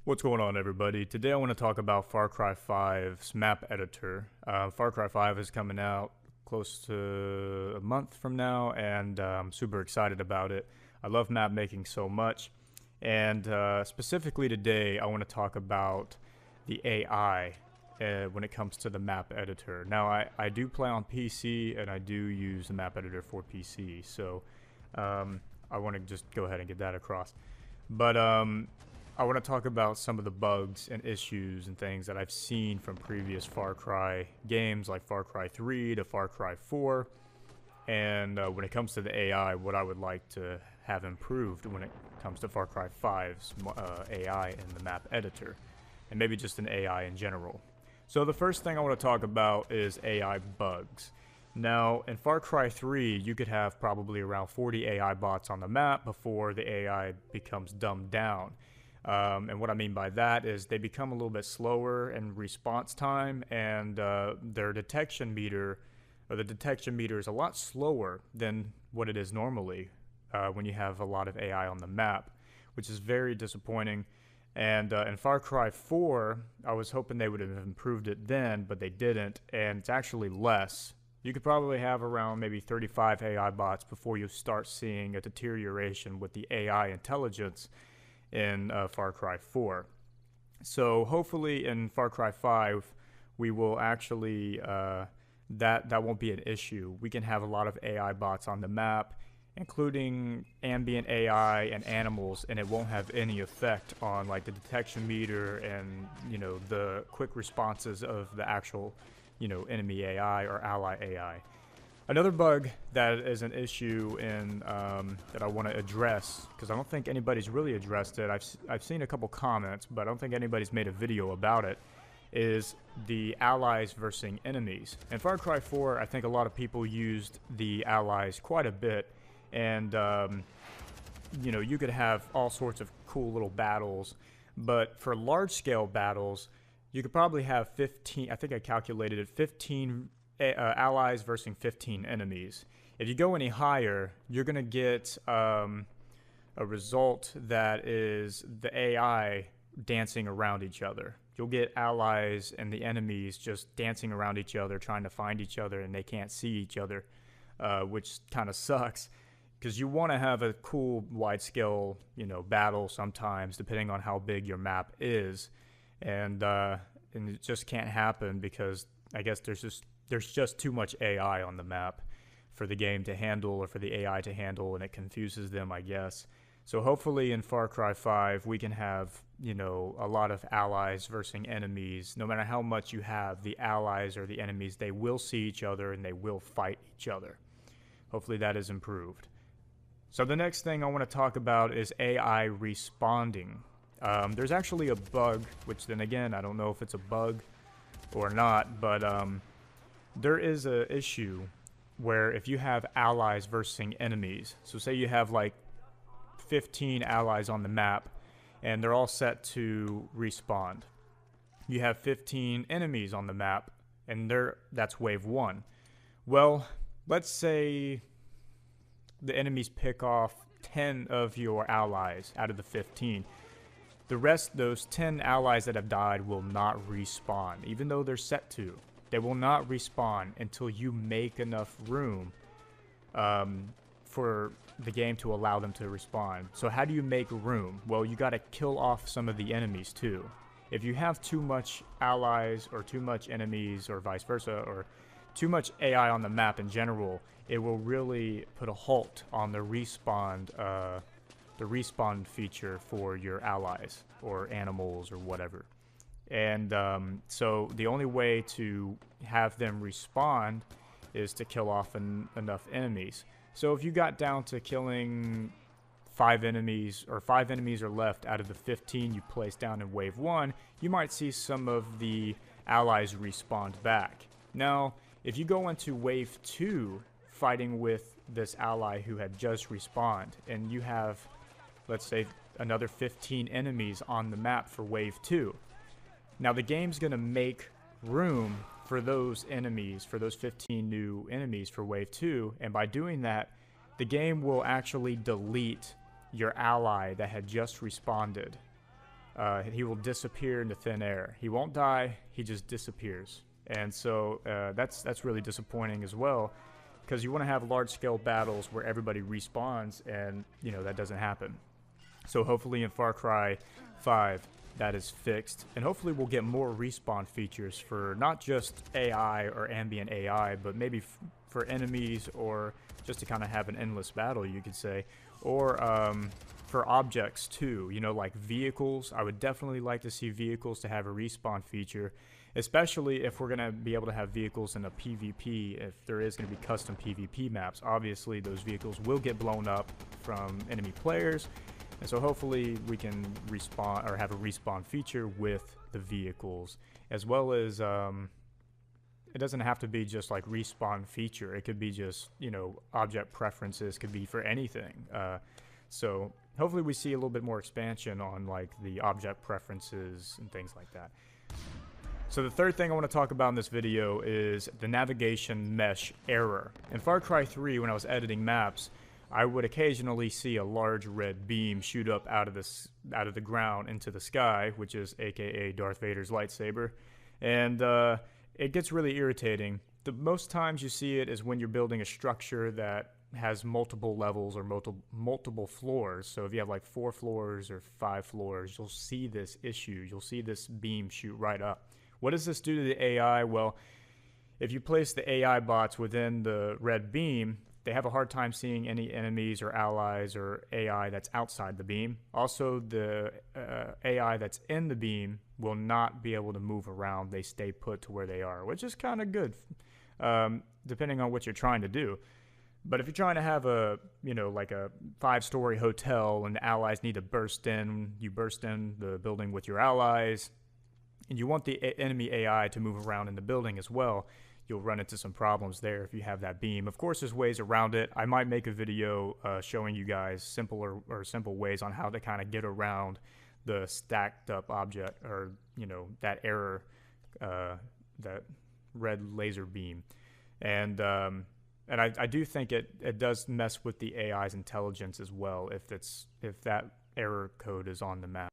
What's going on, everybody? Today I want to talk about Far Cry 5's map editor. Far Cry 5 is coming out close to a month from now, and I'm super excited about it. I love map making so much, and specifically today I want to talk about the AI when it comes to the map editor. Now, I do play on PC, and I do use the map editor for PC, so I want to just go ahead and get that across. But I want to talk about some of the bugs and issues and things that I've seen from previous Far Cry games, like Far Cry 3 to Far Cry 4. And when it comes to the AI, what I would like to have improved when it comes to Far Cry 5's AI in the map editor, and maybe just an AI in general. So the first thing I want to talk about is AI bugs. Now, in Far Cry 3, you could have probably around 40 AI bots on the map before the AI becomes dumbed down. And what I mean by that is they become a little bit slower in response time, and their detection meter, or the detection meter, is a lot slower than what it is normally when you have a lot of AI on the map, which is very disappointing. And in Far Cry 4, I was hoping they would have improved it then, but they didn't, and it's actually less. You could probably have around maybe 35 AI bots before you start seeing a deterioration with the AI intelligence in Far Cry 4. So hopefully in Far Cry 5 we will actually that won't be an issue. We can have a lot of AI bots on the map, including ambient AI and animals, and it won't have any effect on like the detection meter and the quick responses of the actual enemy AI or ally AI. Another bug that is an issue in that I want to address, because I don't think anybody's really addressed it. I've seen a couple comments, but I don't think anybody's made a video about it, is the allies versus enemies. In Far Cry 4, I think a lot of people used the allies quite a bit, and you could have all sorts of cool little battles, but for large-scale battles, you could probably have 15, I think I calculated it, 15 allies versus 15 enemies. If you go any higher, you're going to get a result that is the AI dancing around each other. You'll get allies and the enemies just dancing around each other, trying to find each other, and they can't see each other, which kind of sucks, because you want to have a cool wide-scale battle sometimes, depending on how big your map is, and it just can't happen because I guess there's just too much AI on the map for the game to handle, or for the AI to handle, and it confuses them, I guess. So hopefully in Far Cry 5 we can have a lot of allies versus enemies. No matter how much you have, the allies or the enemies, they will see each other and they will fight each other. Hopefully that is improved. So the next thing I want to talk about is AI responding. There's actually a bug, which then again, I don't know if it's a bug or not, but there is an issue where if you have allies versus enemies, so say you have like 15 allies on the map and they're all set to respawn. You have 15 enemies on the map and that's wave 1. Well, let's say the enemies pick off 10 of your allies out of the 15. The rest, those 10 allies that have died, will not respawn, even though they're set to. They will not respawn until you make enough room for the game to allow them to respawn. So how do you make room? Well, you got to kill off some of the enemies too. If you have too much allies or too much enemies or vice versa, or too much AI on the map in general, it will really put a halt on the respawn feature for your allies or animals or whatever. And so the only way to have them respawn is to kill off enough enemies. So if you got down to killing 5 enemies, or 5 enemies are left out of the 15 you placed down in wave 1, you might see some of the allies respawn back. Now, if you go into wave 2 fighting with this ally who had just respawned, and you have, let's say, another 15 enemies on the map for wave 2, now the game's going to make room for those enemies, for those 15 new enemies for wave 2, and by doing that, the game will actually delete your ally that had just respawned he will disappear into thin air. He won't die, he just disappears. And so that's really disappointing as well, because you want to have large-scale battles where everybody respawns, and that doesn't happen. So hopefully in Far Cry 5 that is fixed, and hopefully we'll get more respawn features for not just AI or ambient AI, but maybe for enemies, or just to kind of have an endless battle, you could say, or for objects too, like vehicles. I would definitely like to see vehicles to have a respawn feature, especially if we're going to be able to have vehicles in a PvP, if there is going to be custom PvP maps. Obviously those vehicles will get blown up from enemy players, and so hopefully we can respawn, or have a respawn feature with the vehicles, as well as it doesn't have to be just like respawn feature. It could be just, object preferences, could be for anything. So hopefully we see a little bit more expansion on like the object preferences and things like that. So the third thing I want to talk about in this video is the navigation mesh error. In Far Cry 3, when I was editing maps, I would occasionally see a large red beam shoot up out of the ground into the sky, which is aka Darth Vader's lightsaber, and it gets really irritating. The most times you see it is when you're building a structure that has multiple levels or multiple floors. So if you have like 4 floors or 5 floors, you'll see this issue. You'll see this beam shoot right up. What does this do to the AI? Well, if you place the AI bots within the red beam, they have a hard time seeing any enemies or allies or AI that's outside the beam. Also, the AI that's in the beam will not be able to move around. They stay put to where they are, which is kind of good, depending on what you're trying to do. But if you're trying to have a, like a 5-story hotel and the allies need to burst in, you burst in the building with your allies, and you want the enemy AI to move around in the building as well, you'll run into some problems there if you have that beam. Of course, there's ways around it. I might make a video showing you guys simple ways on how to kind of get around the stacked up object, or that error, that red laser beam. And I do think it does mess with the AI's intelligence as well if that error code is on the map.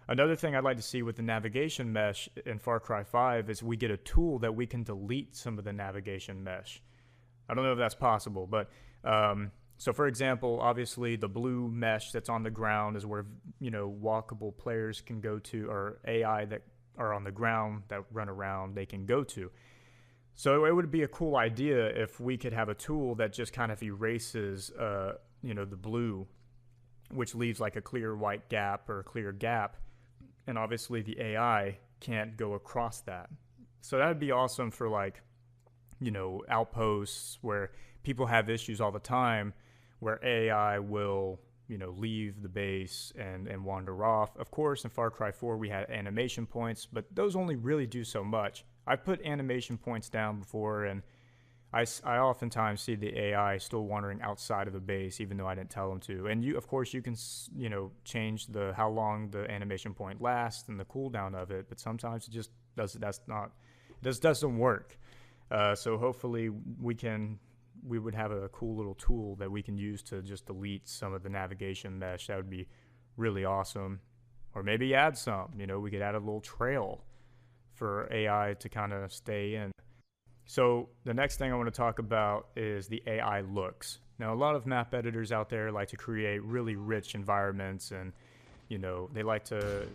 Another thing I'd like to see with the navigation mesh in Far Cry 5 is we get a tool that we can delete some of the navigation mesh. I don't know if that's possible, but so for example, obviously the blue mesh that's on the ground is where walkable players can go to, or AI that are on the ground that run around, they can go to. So it would be a cool idea if we could have a tool that just kind of erases the blue, which leaves like a clear white gap or a clear gap. And obviously the AI can't go across that. So that would be awesome for like, outposts where people have issues all the time, where AI will, leave the base and wander off. Of course, in Far Cry 4, we had animation points, but those only really do so much. I put animation points down before, and I oftentimes see the AI still wandering outside of the base, even though I didn't tell them to. And of course, you can, change how long the animation point lasts and the cooldown of it. But sometimes it just doesn't work. So hopefully we would have a cool little tool that we can use to just delete some of the navigation mesh. That would be really awesome. Or maybe add some. We could add a little trail for AI to kind of stay in. So the next thing I want to talk about is the AI looks. Now, a lot of map editors out there like to create really rich environments, and they like to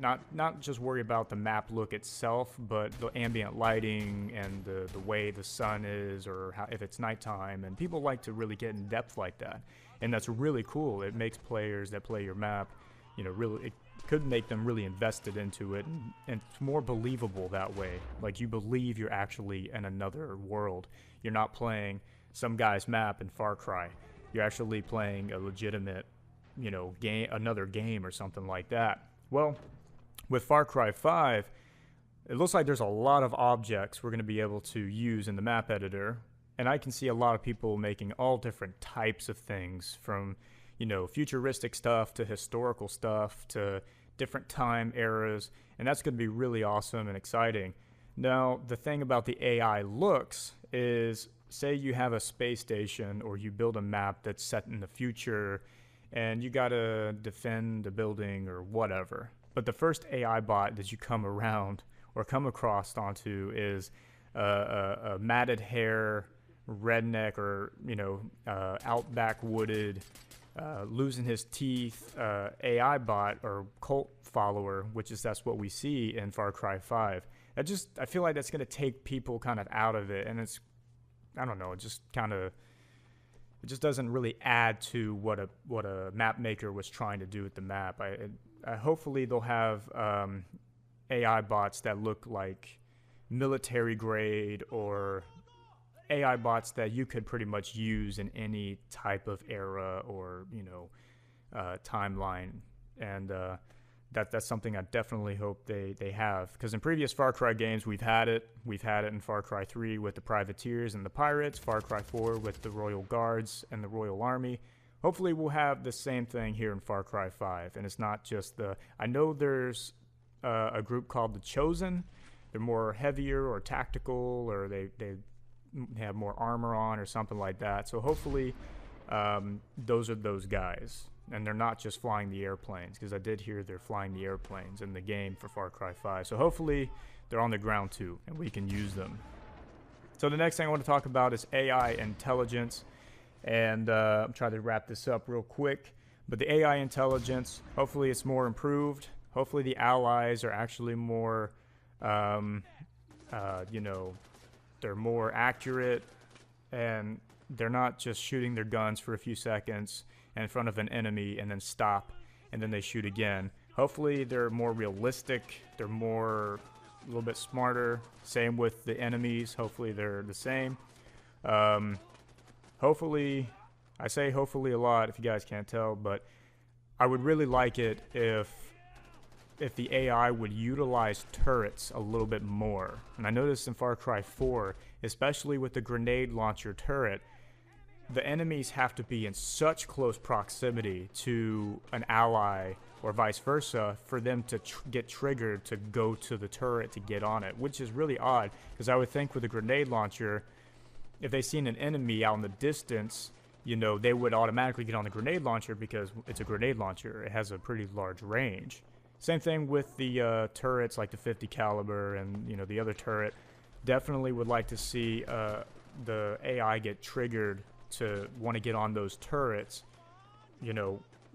not just worry about the map look itself, but the ambient lighting and the way the sun is, or if it's nighttime. And people like to really get in depth like that, and that's really cool. It makes players that play your map, it could make them really invested into it, and it's more believable that way. Like, you believe you're actually in another world. You're not playing some guy's map in Far Cry. You're actually playing a legitimate, another game or something like that. Well, with Far Cry 5, it looks like there's a lot of objects we're going to be able to use in the map editor, and I can see a lot of people making all different types of things, from futuristic stuff to historical stuff to different time eras, and that's going to be really awesome and exciting. Now, the thing about the AI looks is, say you have a space station, or you build a map that's set in the future, and you got to defend a building or whatever. But the first AI bot that you come around or come across onto is a matted hair, redneck, or outback wooded, losing his teeth AI bot or cult follower, that's what we see in Far Cry 5. I feel like that's gonna take people kind of out of it, and I don't know, it just doesn't really add to what a map maker was trying to do with the map. Hopefully they'll have AI bots that look like military grade, or AI bots that you could pretty much use in any type of era or timeline, and that's something I definitely hope they have, because in previous Far Cry games we've had it in Far Cry 3 with the privateers and the pirates, Far Cry 4 with the Royal Guards and the Royal Army. Hopefully we'll have the same thing here in Far Cry 5, and it's not just I know there's a group called the Chosen. They're more heavier or tactical, or they have more armor on or something like that. So hopefully those are those guys, and they're not just flying the airplanes, because I did hear they're flying the airplanes in the game for Far Cry 5. So hopefully they're on the ground too, and we can use them. So the next thing I want to talk about is AI intelligence, and I'm trying to wrap this up real quick. But the AI intelligence, hopefully it's more improved. Hopefully the allies are actually more they're more accurate, and they're not just shooting their guns for a few seconds in front of an enemy and then stop and then they shoot again. Hopefully they're more realistic, they're a little bit smarter. Same with the enemies, hopefully they're the same. Hopefully, I say hopefully a lot if you guys can't tell, but I would really like it if the AI would utilize turrets a little bit more. And I noticed in Far Cry 4, especially with the grenade launcher turret, the enemies have to be in such close proximity to an ally or vice versa for them to get triggered to go to the turret to get on it, which is really odd, because I would think with a grenade launcher, if they seen an enemy out in the distance, they would automatically get on the grenade launcher because it's a grenade launcher. It has a pretty large range. Same thing with the turrets like the 50 caliber and the other turret. Definitely would like to see the AI get triggered to want to get on those turrets,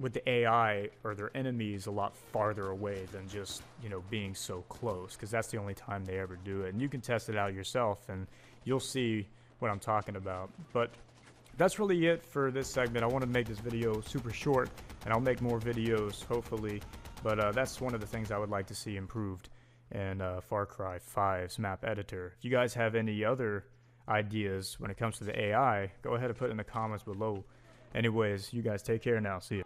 with the AI or their enemies a lot farther away than just being so close, because that's the only time they ever do it. And you can test it out yourself and you'll see what I'm talking about. But that's really it for this segment. I want to make this video super short, and I'll make more videos hopefully. But that's one of the things I would like to see improved in Far Cry 5's map editor. If you guys have any other ideas when it comes to the AI, go ahead and put it in the comments below. Anyways, you guys take care now. See ya.